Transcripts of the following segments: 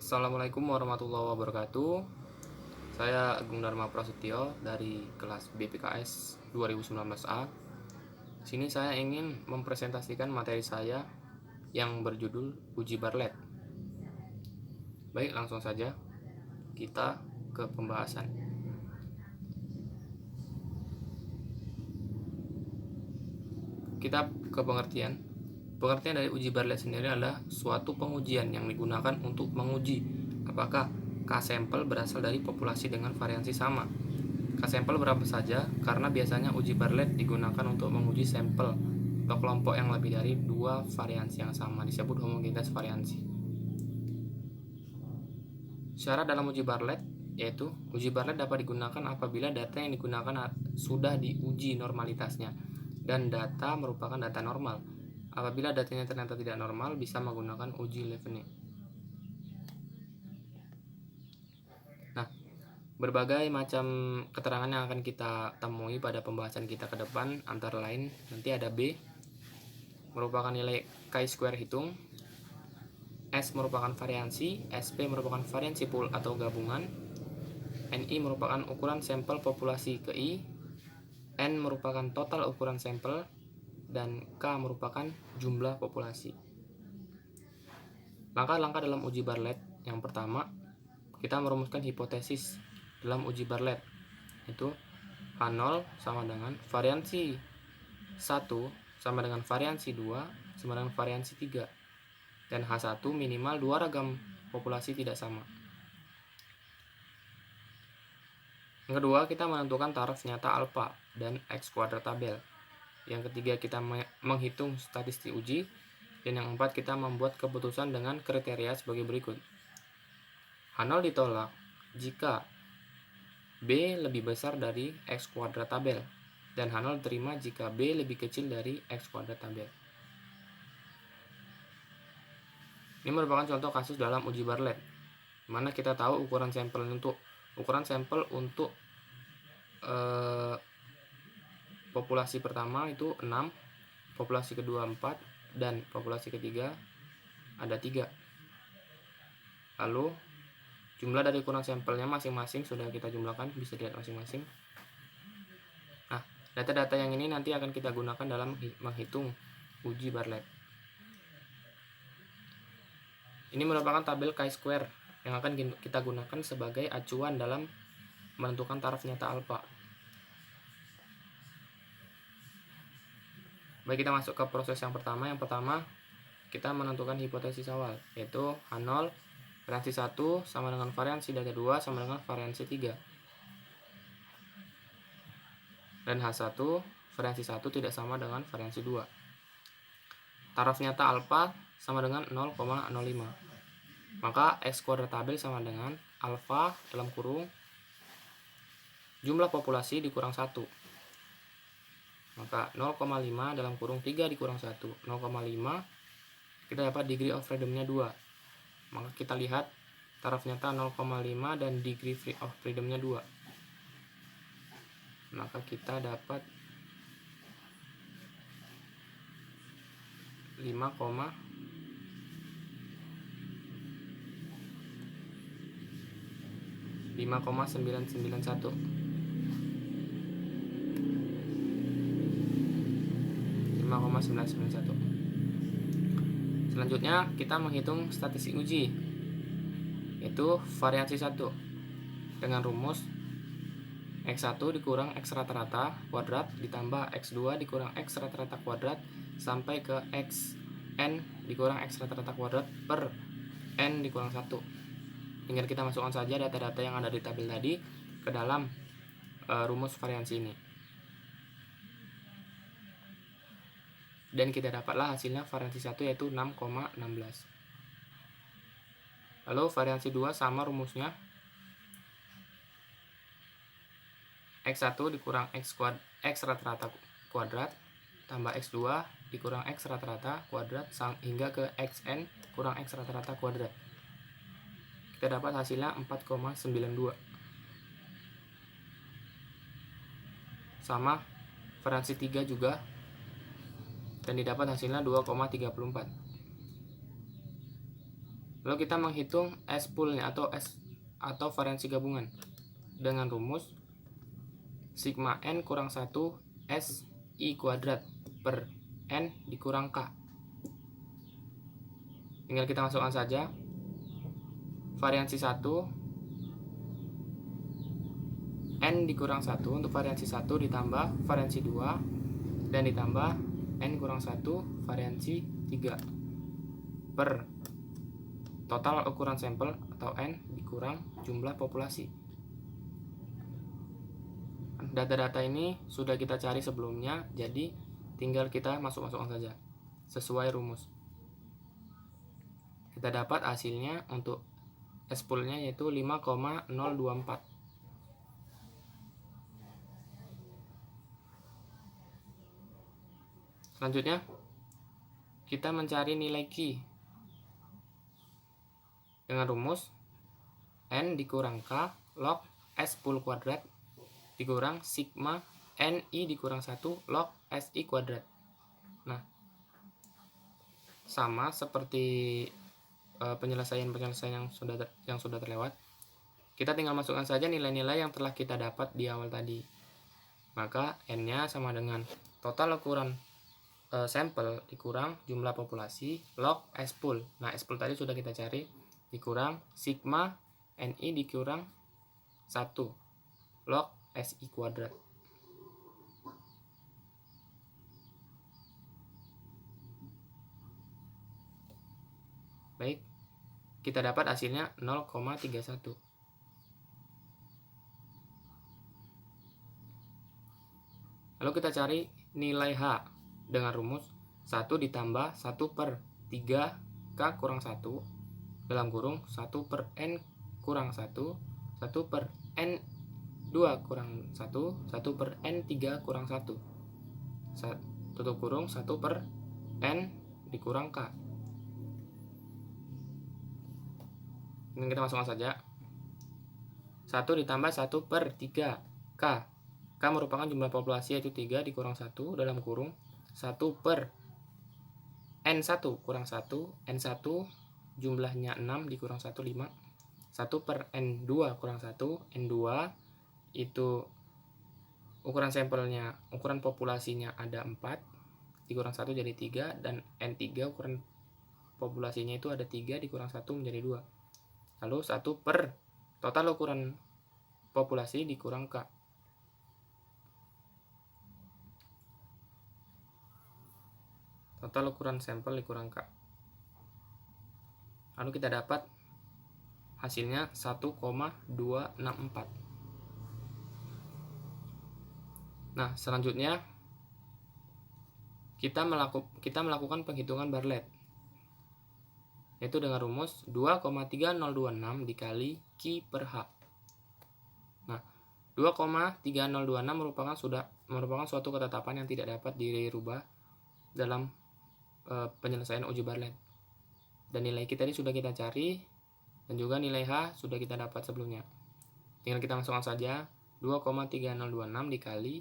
Assalamualaikum warahmatullahi wabarakatuh. Saya Agung Dharma Prasetyo dari kelas BPKS 2019A. Sini saya ingin mempresentasikan materi saya yang berjudul uji Bartlett. Baik, langsung saja kita ke pembahasan. Kita ke pengertian. Pengertian dari uji Bartlett sendiri adalah suatu pengujian yang digunakan untuk menguji apakah K-sampel berasal dari populasi dengan variansi sama. K-sampel berapa saja karena biasanya uji Bartlett digunakan untuk menguji sampel atau kelompok yang lebih dari dua variansi yang sama, disebut homogenitas variansi. Syarat dalam uji Bartlett yaitu uji Bartlett dapat digunakan apabila data yang digunakan sudah diuji normalitasnya dan data merupakan data normal. Apabila datanya ternyata tidak normal, bisa menggunakan uji Levene. Nah, berbagai macam keterangan yang akan kita temui pada pembahasan kita ke depan, antara lain nanti ada B merupakan nilai chi-square hitung, S merupakan variansi, SP merupakan variansi pool atau gabungan, NI merupakan ukuran sampel populasi ke I, N merupakan total ukuran sampel, dan K merupakan jumlah populasi. Langkah-langkah dalam uji Bartlett. Yang pertama, kita merumuskan hipotesis dalam uji Bartlett, yaitu H0 sama dengan variansi 1 sama dengan variansi 2 sama dengan variansi 3, dan H1 minimal 2 ragam populasi tidak sama. Yang kedua, kita menentukan taraf nyata alfa dan X kuadrat tabel. Yang ketiga, kita menghitung statistik uji. Dan yang keempat, kita membuat keputusan dengan kriteria sebagai berikut. H0 ditolak jika B lebih besar dari X kuadrat tabel, dan H0 diterima jika B lebih kecil dari X kuadrat tabel. Ini merupakan contoh kasus dalam uji Bartlett, mana kita tahu ukuran sampel untuk populasi pertama itu 6, populasi kedua 4, dan populasi ketiga ada 3. Lalu jumlah dari ukuran sampelnya masing-masing sudah kita jumlahkan, bisa dilihat masing-masing. Nah, data-data yang ini nanti akan kita gunakan dalam menghitung uji Bartlett. Ini merupakan tabel chi-square yang akan kita gunakan sebagai acuan dalam menentukan taraf nyata alfa. Baik, kita masuk ke proses yang pertama. Yang pertama, kita menentukan hipotesis awal, yaitu H0 variansi 1 sama dengan variansi data 2 sama dengan variansi 3. Dan H1 variansi 1 tidak sama dengan variansi 2. Taraf nyata alfa sama dengan 0,05. Maka X kuadrat tabel sama dengan alfa dalam kurung jumlah populasi dikurang 1. Maka 0,5 dalam kurung 3 dikurang 1, 0,5, kita dapat degree of freedom-nya 2. Maka kita lihat taraf nyata 0,5 dan degree of freedom-nya 2. Maka kita dapat 5,991. 5,991. Selanjutnya kita menghitung statistik uji, yaitu variansi 1 dengan rumus X1 dikurang X rata-rata kuadrat ditambah X2 dikurang X rata-rata kuadrat sampai ke Xn dikurang X rata-rata kuadrat per N dikurang 1. Tinggal kita masukkan saja data-data yang ada di tabel tadi ke dalam rumus variansi ini. Dan kita dapatlah hasilnya variansi 1 yaitu 6,16. Lalu variansi 2 sama rumusnya. X1 dikurang X rata-rata kuadrat tambah X2 dikurang X rata-rata kuadrat hingga ke Xn kurang X rata-rata kuadrat. Kita dapat hasilnya 4,92. Sama variansi 3 juga, dan didapat hasilnya 2,34. Lalu kita menghitung S-poolnya atau variansi gabungan dengan rumus sigma N kurang 1 S I kuadrat per N dikurang K. Tinggal kita masukkan saja variansi 1 N dikurang 1 untuk variansi 1 ditambah variansi 2 dan ditambah N kurang 1 variansi 3 per total ukuran sampel atau N dikurang jumlah populasi. Data-data ini sudah kita cari sebelumnya, jadi tinggal kita masukkan saja sesuai rumus. Kita dapat hasilnya untuk S-poolnya yaitu 5,024. Selanjutnya kita mencari nilai Q dengan rumus N dikurang K log S-pool kuadrat dikurang sigma NI dikurang 1 log SI kuadrat. Nah, sama seperti penyelesaian yang sudah terlewat. Kita tinggal masukkan saja nilai-nilai yang telah kita dapat di awal tadi. Maka N-nya sama dengan total ukuran sampel dikurang jumlah populasi log S-pool. Nah, S-pool tadi sudah kita cari, dikurang sigma NI dikurang 1 log SI kuadrat. Baik, kita dapat hasilnya 0,31. Lalu kita cari nilai H dengan rumus 1 ditambah 1 per 3K kurang 1 dalam kurung 1 per N kurang 1, 1 per N2 kurang 1, 1 per N3 kurang 1. Tutup kurung 1 per N dikurang K. Ini kita masukkan saja. 1 ditambah 1 per 3K. K merupakan jumlah populasi yaitu 3 dikurang 1 dalam kurung 1 per N1 kurang 1, N1 jumlahnya 6 dikurang 1, 5. 1 per N2 kurang 1, N2 itu ukuran sampelnya, ukuran populasinya ada 4, dikurang 1 jadi 3, dan N3 ukuran populasinya itu ada 3, dikurang 1 menjadi 2. Lalu 1 per total ukuran populasi dikurang K. Total ukuran sampel dikurang K. Lalu kita dapat hasilnya 1,264. Nah, selanjutnya kita melakukan penghitungan Bartlett, yaitu dengan rumus 2,3026 dikali Q per H. Nah, 2,3026 merupakan suatu ketetapan yang tidak dapat dirubah dalam penyelesaian uji Bartlett. Dan nilai Q tadi sudah kita cari, dan juga nilai H sudah kita dapat sebelumnya. Tinggal kita masukkan saja 2,3026 dikali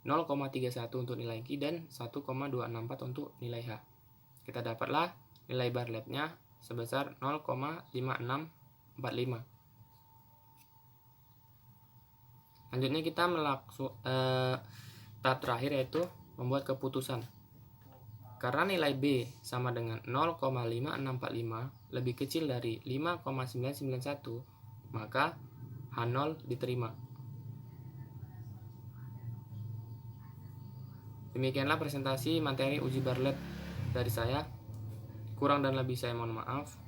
0,31 untuk nilai Q dan 1,264 untuk nilai H. Kita dapatlah nilai Bartlettnya sebesar 0,5645. Lanjutnya kita tahap terakhir yaitu membuat keputusan. Karena nilai B sama dengan 0,5645 lebih kecil dari 5,991, maka H0 diterima. Demikianlah presentasi materi uji Bartlett dari saya. Kurang dan lebih saya mohon maaf.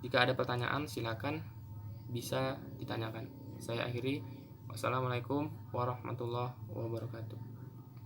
Jika ada pertanyaan silakan bisa ditanyakan. Saya akhiri. Wassalamualaikum warahmatullahi wabarakatuh.